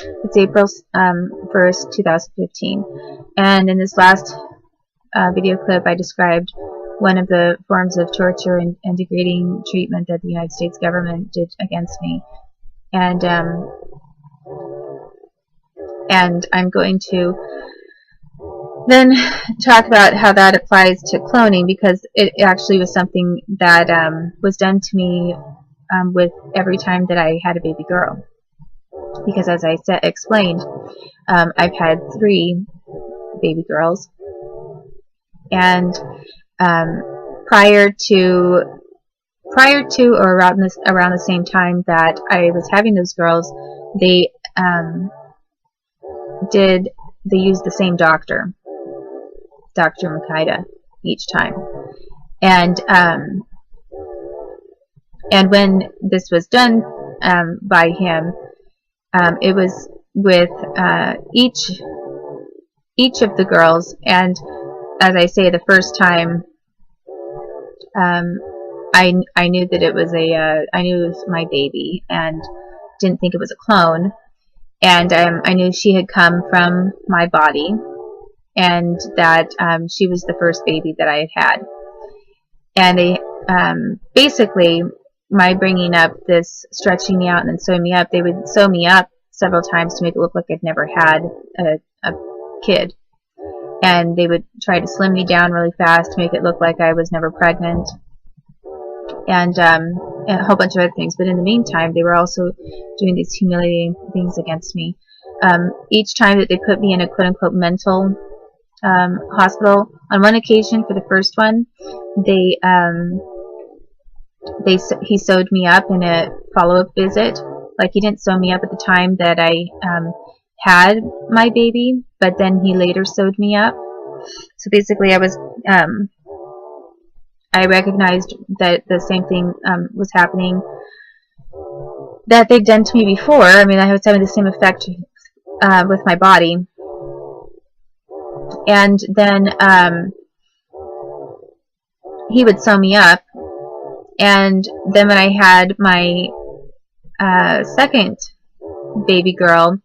It's April 1st, 2015. And in this last video clip, I described one of the forms of torture and degrading treatment that the United States government did against me. And I'm going to then talk about how that applies to cloning, because it actually was something that was done to me with every time that I had a baby girl. Because as I explained, I've had 3 baby girls, and prior to or around the same time that I was having those girls, they used the same doctor, Dr. Makeda, each time. And when this was done by him, it was with each of the girls. And as I say, the first time, I knew that it was I knew it was my baby, and didn't think it was a clone. And I knew she had come from my body, and that she was the first baby that I had had. And they basically, my bringing up this stretching me out and then sewing me up, they would sew me up several times to make it look like I'd never had a kid. And they would try to slim me down really fast to make it look like I was never pregnant, and a whole bunch of other things. But in the meantime, they were also doing these humiliating things against me. Each time that they put me in a quote-unquote mental hospital, on one occasion, for the first one, he sewed me up in a follow-up visit. Like, he didn't sew me up at the time that I had my baby, but then he later sewed me up. So basically, I recognized that the same thing was happening that they'd done to me before. I mean, I was having the same effect with my body. And then he would sew me up. And then when I had my second baby girl,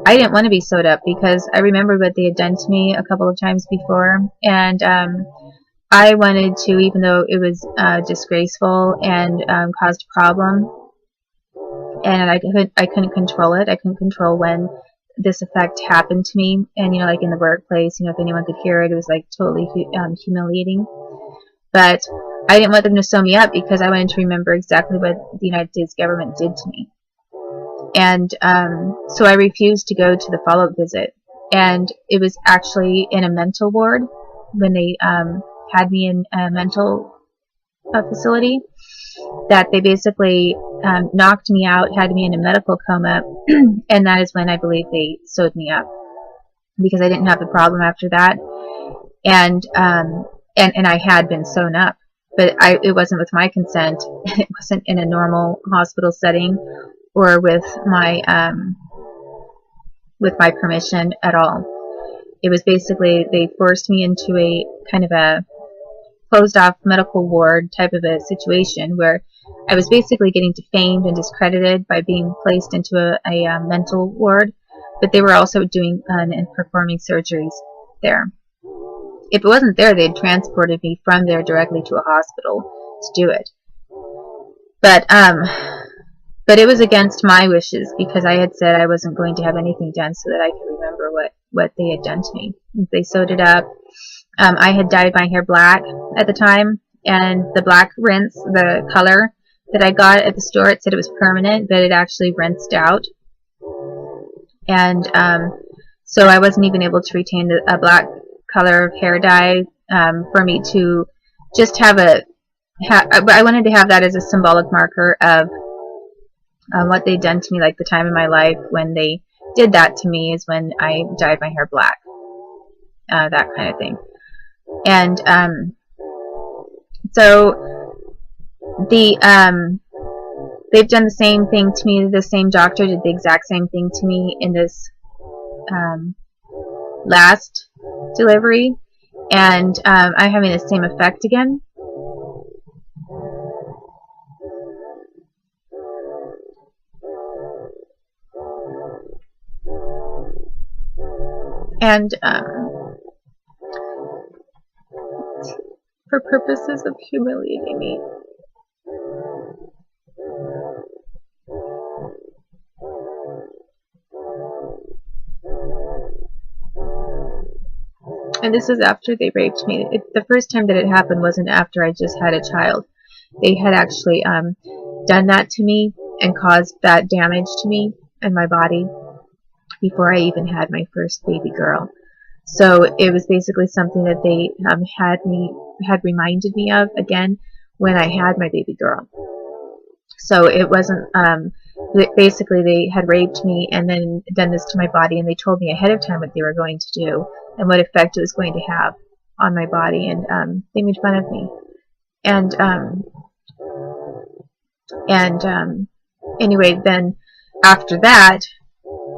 I didn't want to be sewed up, because I remembered what they had done to me a couple of times before. And I wanted to, even though it was disgraceful and caused a problem, and I couldn't control it. I couldn't control when this effect happened to me. And, you know, like in the workplace, you know, if anyone could hear it, it was like totally humiliating. But I didn't want them to sew me up, because I wanted to remember exactly what the United States government did to me. And so I refused to go to the follow-up visit. And it was actually in a mental ward when they had me in a mental facility, that they basically knocked me out, had me in a medical coma, and that is when I believe they sewed me up, because I didn't have the problem after that. And I had been sewn up, but it wasn't with my consent. It wasn't in a normal hospital setting or with my permission at all. It was basically, they forced me into a kind of a closed off medical ward type of a situation, where I was basically getting defamed and discredited by being placed into a mental ward, but they were also doing and performing surgeries there. If it wasn't there, they'd transported me from there directly to a hospital to do it. But it was against my wishes, because I had said I wasn't going to have anything done so that I could remember what they had done to me. They sewed it up. I had dyed my hair black at the time, and the black rinse, the color that I got at the store, it said it was permanent, but it actually rinsed out. And so I wasn't even able to retain a black color of hair dye for me to just have I wanted to have that as a symbolic marker of what they'd done to me, like the time in my life when they did that to me is when I dyed my hair black, that kind of thing. And so they've done the same thing to me. The same doctor did the exact same thing to me in this last delivery, and I'm having the same effect again. And for purposes of humiliating me. And this was after they raped me. The first time that it happened wasn't after I just had a child. They had actually done that to me and caused that damage to me and my body before I even had my first baby girl. So it was basically something that they had reminded me of again when I had my baby girl. So it wasn't basically they had raped me and then done this to my body, and they told me ahead of time what they were going to do and what effect it was going to have on my body, and they made fun of me. And anyway, then after that,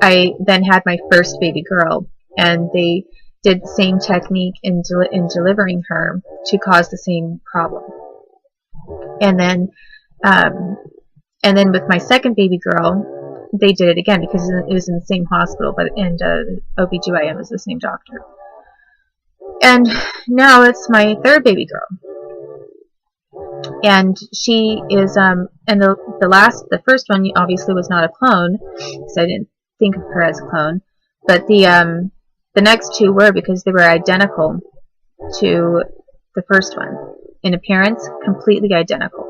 I then had my first baby girl, and they did the same technique in delivering her to cause the same problem. And then with my second baby girl, they did it again because it was in the same hospital, and OBGYN was the same doctor. And now it's my third baby girl. And she is, and the first one obviously was not a clone, because I didn't think of her as a clone, but the next two were, because they were identical to the first one. In appearance, completely identical.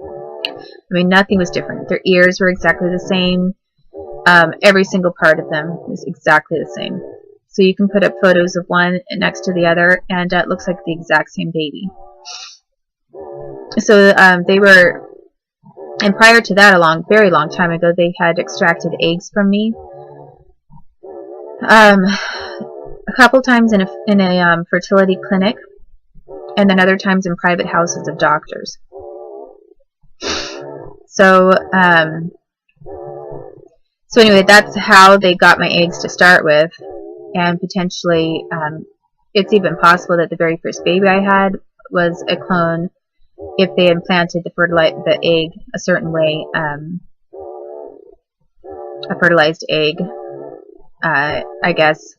I mean, nothing was different. Their ears were exactly the same. Every single part of them was exactly the same. So you can put up photos of one next to the other, and it looks like the exact same baby. So they were, and prior to that, very long time ago, they had extracted eggs from me. A couple times in a fertility clinic, and then other times in private houses of doctors. So anyway, that's how they got my eggs to start with, and potentially it's even possible that the very first baby I had was a clone if they implanted the egg a certain way, a fertilized egg, I guess,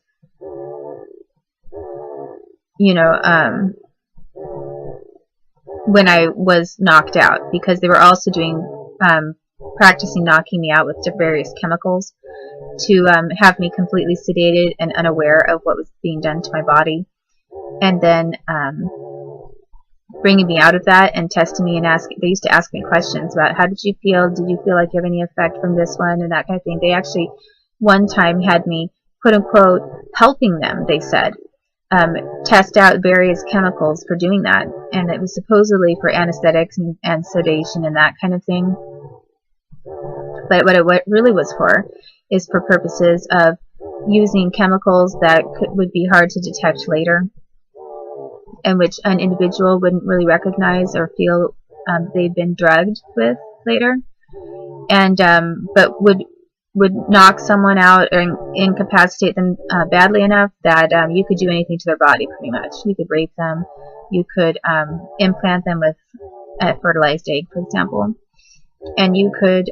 you know, when I was knocked out, because they were also doing practicing knocking me out with various chemicals to have me completely sedated and unaware of what was being done to my body, and then bringing me out of that and testing me, and they used to ask me questions about how did you feel, did you feel like you have any effect from this one, and that kind of thing. They actually one time had me, quote unquote, helping them, they said, test out various chemicals for doing that, and it was supposedly for anesthetics and sedation and that kind of thing. But what it really was for is for purposes of using chemicals that would be hard to detect later, and which an individual wouldn't really recognize or feel they'd been drugged with later, and but would knock someone out or incapacitate them badly enough that you could do anything to their body, pretty much. You could rape them, you could implant them with a fertilized egg, for example, and you could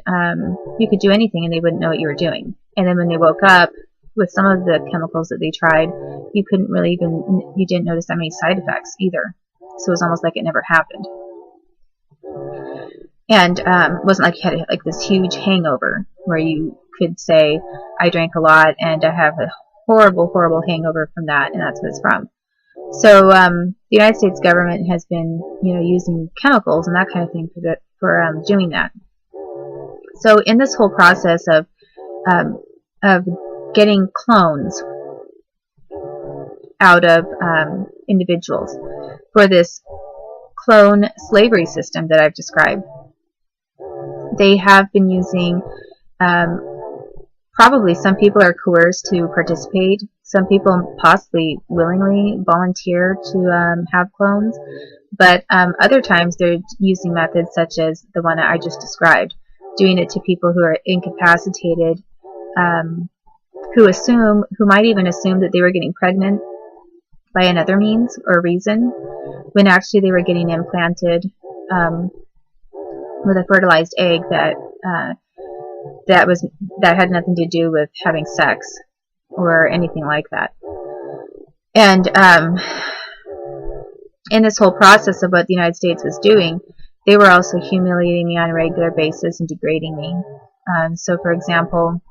do anything and they wouldn't know what you were doing. And then when they woke up with some of the chemicals that they tried, you didn't notice that many side effects either. So it was almost like it never happened. And it wasn't like you had like this huge hangover where you could say, I drank a lot and I have a horrible, horrible hangover from that, and that's what it's from. So the United States government has been, using chemicals and that kind of thing for doing that. So in this whole process of getting clones out of individuals for this clone slavery system that I've described, they have been using, probably some people are coerced to participate, some people possibly willingly volunteer to have clones, but other times they're using methods such as the one I just described, doing it to people who are incapacitated, who might even assume that they were getting pregnant by another means or reason, when actually they were getting implanted with a fertilized egg that had nothing to do with having sex. or anything like that. And in this whole process of what the United States was doing, they were also humiliating me on a regular basis and degrading me. So, for example,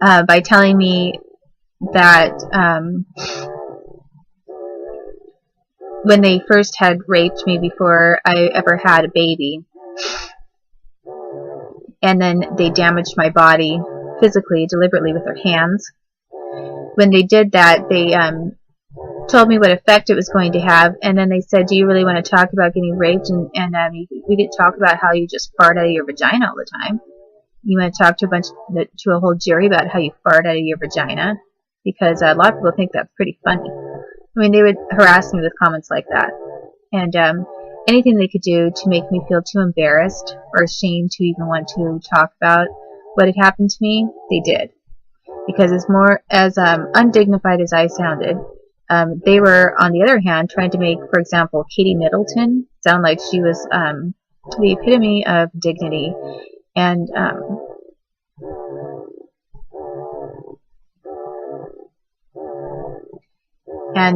by telling me that when they first had raped me before I ever had a baby, and then they damaged my body physically, deliberately with their hands. When they did that, they told me what effect it was going to have, and then they said, do you really want to talk about getting raped? And we could talk about how you just fart out of your vagina all the time. You want to talk to a whole jury about how you fart out of your vagina? Because a lot of people think that's pretty funny. I mean, they would harass me with comments like that. And anything they could do to make me feel too embarrassed or ashamed to even want to talk about what had happened to me, they did. Because as undignified as I sounded, they were, on the other hand, trying to make, for example, Katie Middleton sound like she was the epitome of dignity and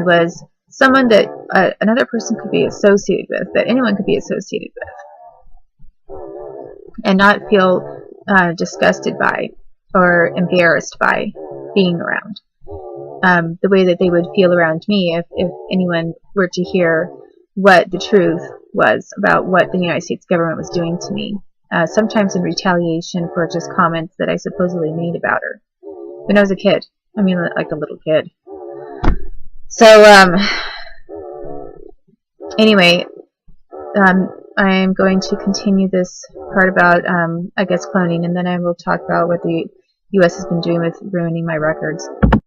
was someone that another person could be associated with, that anyone could be associated with, and not feel disgusted by or embarrassed by being around. The way that they would feel around me if anyone were to hear what the truth was about what the United States government was doing to me, sometimes in retaliation for just comments that I supposedly made about her when I was a kid. I mean, like a little kid. So, anyway, I'm going to continue this part about, I guess, cloning, and then I will talk about what the U.S. has been doing with ruining my records.